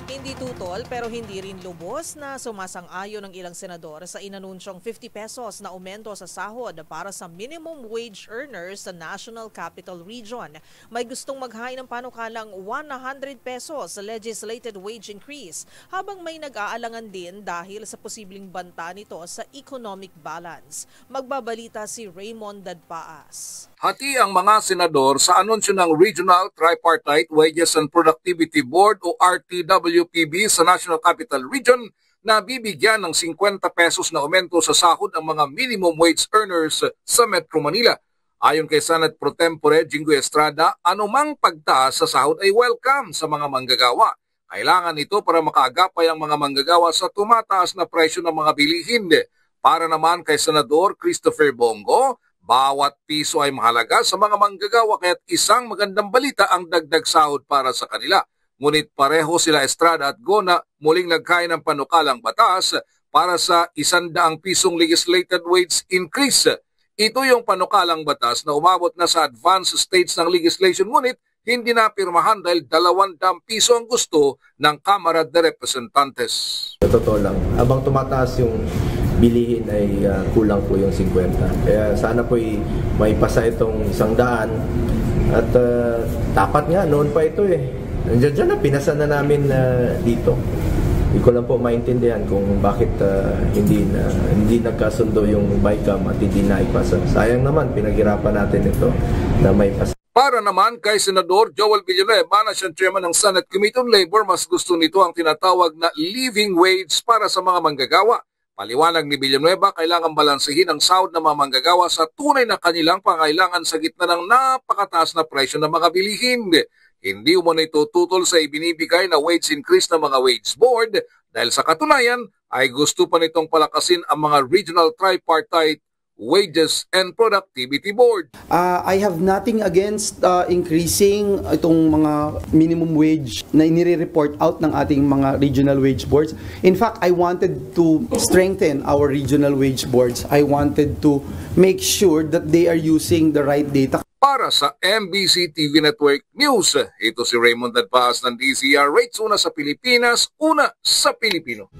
Hindi tutol pero hindi rin lubos na sumasang-ayon ng ilang senador sa inanunsyong 50 pesos na aumento sa sahod para sa minimum wage earners sa National Capital Region. May gustong maghain ng panukalang 100 pesos sa legislated wage increase habang may nag-aalangan din dahil sa posibleng banta nito sa economic balance. Magbabalita si Raymond Dadpaas. Hati ang mga senador sa anunsyo ng Regional Tripartite Wages and Productivity Board o RTWPB sa National Capital Region na bibigyan ng 50 pesos na aumento sa sahod ang mga minimum wage earners sa Metro Manila. Ayon kay Senate Pro Tempore Jinggoy Estrada, anumang pagtaas sa sahod ay welcome sa mga manggagawa. Kailangan ito para makaagapay ang mga manggagawa sa tumataas na presyo ng mga bilihin. Para naman kay Senador Christopher Bongo, bawat piso ay mahalaga sa mga manggagawa kaya't isang magandang balita ang dagdag sahod para sa kanila. Ngunit pareho sila Estrada at Gona muling nagkain ng panukalang batas para sa 100 pisong legislated wage increase. Ito yung panukalang batas na umabot na sa advanced stage ng legislation ngunit hindi na pirmahan dahil 200 piso ang gusto ng Kamara de Representantes. Totoo lang, habang tumataas yung bilihin ay kulang po yung 50. Kaya sana po may pasa itong 100 at dapat nga noon pa ito eh. Nandiyan na, pinasa na namin dito. Hindi ko lang po maintindihan kung bakit hindi nagkasundo yung BICAM at hindi na ipasa. Sayang naman, pinaghirapan natin ito na may pasa. Para naman kay Senador Joel Villanueva na siyang chairman ng Senate Committee on Labor, mas gusto nito ang tinatawag na living wage para sa mga manggagawa. Paliwanag ni Villanueva, kailangan balansehin ang sahod ng mga manggagawa sa tunay na kanilang pangailangan sa gitna ng napakataas na presyo ng mga bilihin. Hindi umano ito tutol sa ibinibigay na wage increase ng mga wage board dahil sa katunayan ay gusto pa nitong palakasin ang mga regional tripartite Wages and Productivity Board. I have nothing against increasing itong mga minimum wage na inire-report out ng ating mga regional wage boards. In fact, I wanted to strengthen our regional wage boards. I wanted to make sure that they are using the right data. Para sa MBC TV Network News, ito si Raymond Dadpaas ng DZRH, una sa Pilipinas, una sa Pilipino.